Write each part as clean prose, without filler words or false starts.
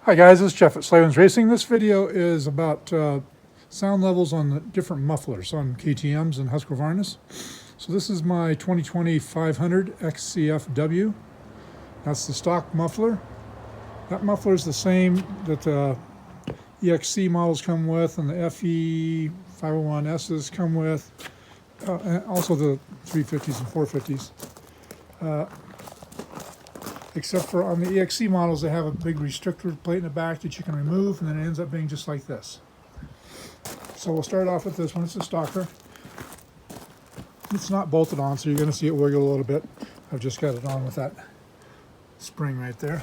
Hi guys, this is Jeff at Slavens Racing. This video is about sound levels on the different mufflers on KTMs and Husqvarnas. So this is my 2020 500 XCF-W. That's the stock muffler. That muffler is the same that the EXC models come with and the FE 501Ss come with, and also the 350s and 450s. Except for on the EXC models, they have a big restrictor plate in the back that you can remove, and then it ends up being just like this. So we'll start off with this one. It's a stocker. It's not bolted on, so you're going to see it wiggle a little bit. I've just got it on with that spring right there.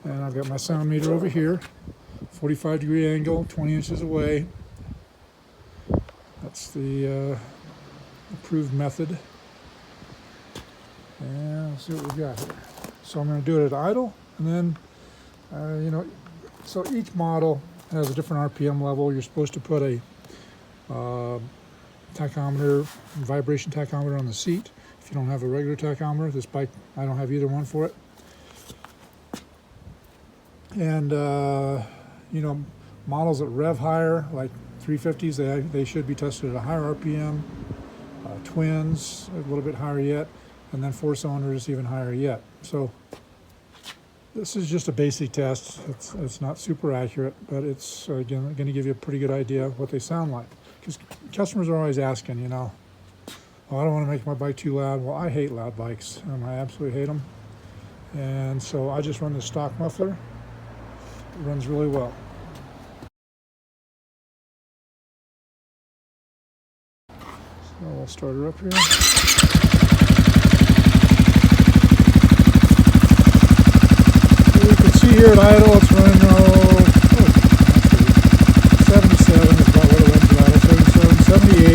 And I've got my sound meter over here, 45-degree angle, 20 inches away. That's the approved method. And let's see what we got here. So I'm going to do it at idle, and then, so each model has a different RPM level. You're supposed to put a tachometer, vibration tachometer on the seat. If you don't have a regular tachometer, this bike, I don't have either one for it. And, models that rev higher, like 350s, they should be tested at a higher RPM. Twins, a little bit higher yet. And then 4-cylinders even higher yet. So this is just a basic test. It's not super accurate, but it's again going to give you a pretty good idea of what they sound like. Because customers are always asking, oh, I don't want to make my bike too loud. Well, I hate loud bikes. I absolutely hate them. And so I just run the stock muffler. It runs really well. So we'll start her up here. Here at idle, it's running 77 is about what it runs at idle, 77, 78.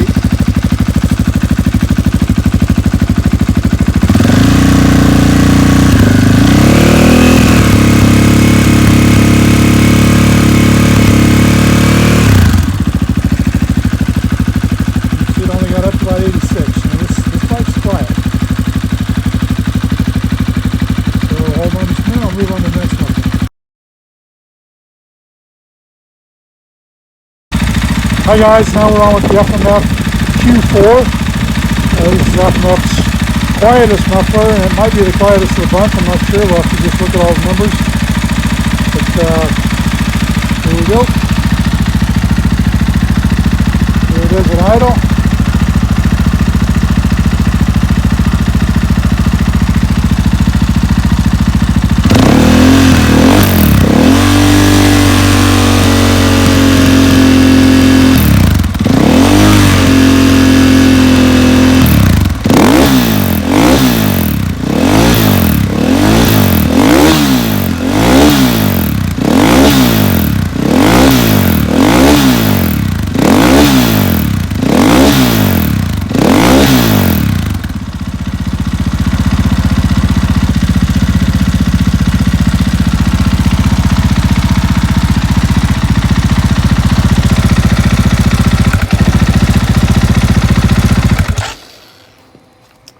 It only got up to about 86. This bike's quiet. So hold on just a minute, I'll move on to the next one. Hi guys, now we're on with the FMF Q4. This is FMF's quietest muffler, and it might be the quietest of the bunch. I'm not sure. We'll have to just look at all the numbers. But here we go. Here it is at idle.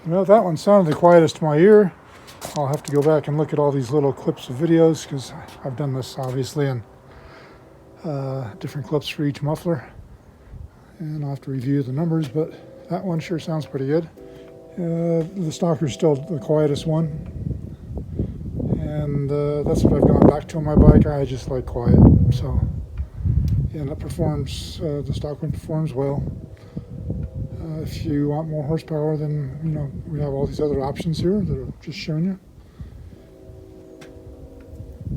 Well, that one sounded the quietest to my ear. I'll have to go back and look at all these little clips of videos because I've done this obviously in different clips for each muffler. And I'll have to review the numbers, but that one sure sounds pretty good. The stocker's still the quietest one. And that's what I've gone back to on my bike. I just like quiet. So, yeah, that performs, the stock one performs well. If you want more horsepower, then we have all these other options here that I've just shown you.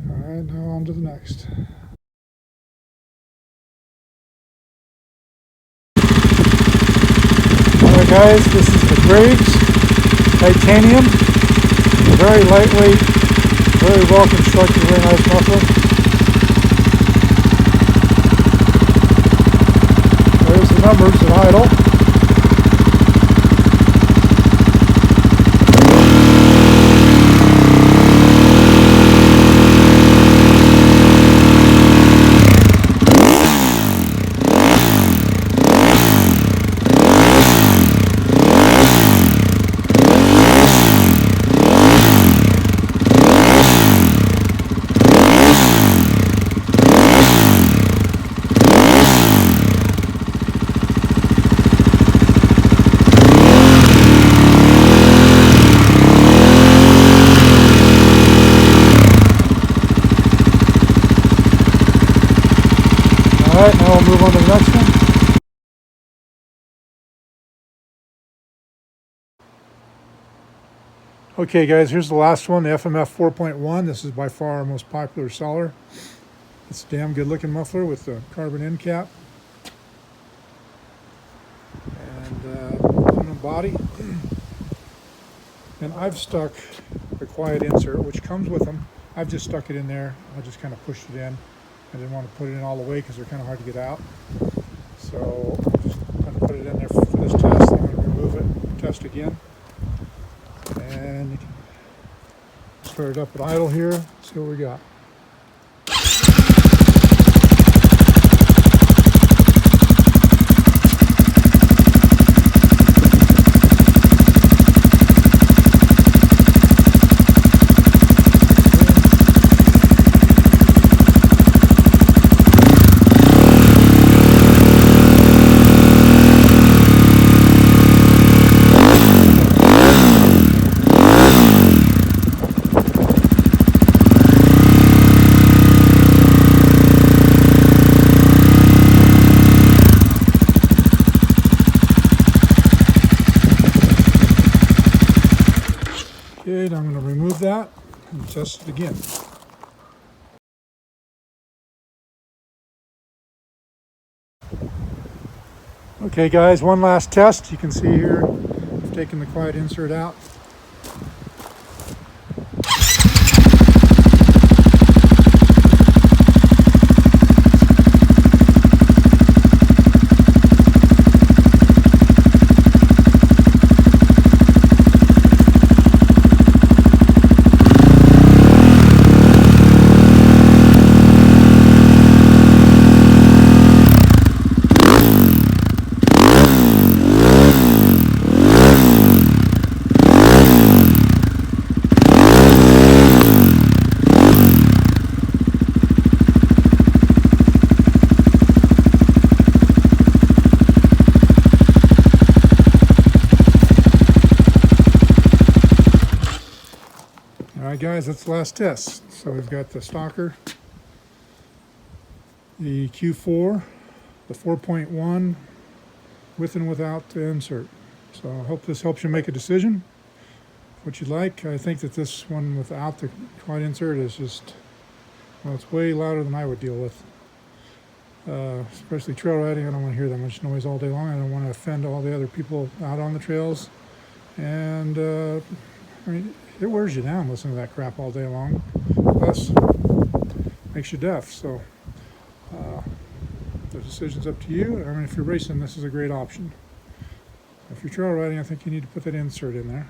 All right, now on to the next. All right, guys, this is the Graves Titanium. Very lightweight, very well constructed, very nice muffler. There's the numbers at idle. right, now we'll move on to the next one. Okay guys, here's the last one, the FMF 4.1. This is by far our most popular seller. It's a damn good looking muffler with the carbon end cap and aluminum body. And I've stuck the quiet insert, which comes with them. I've just stuck it in there. I just kind of pushed it in. I didn't want to put it in all the way because they're kind of hard to get out. So I'm just going to put it in there for this test. I'm going to remove it, test again. And you can start it up at idle here, see what we got. Okay, now I'm going to remove that and test it again. Okay guys, one last test. You can see here, I've taken the quiet insert out. Alright guys, that's the last test. So we've got the stalker, the Q4, the 4.1, with and without the insert. So I hope this helps you make a decision, what you'd like. I think that this one without the quiet insert is just, well, it's way louder than I would deal with. Especially trail riding, I don't want to hear that much noise all day long. I don't want to offend all the other people out on the trails. And I mean, it wears you down listening to that crap all day long. Plus, makes you deaf. So the decision's up to you. I mean, if you're racing, this is a great option. If you're trail riding, I think you need to put that insert in there.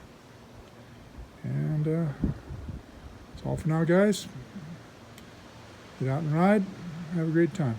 And that's all for now, guys. Get out and ride. Have a great time.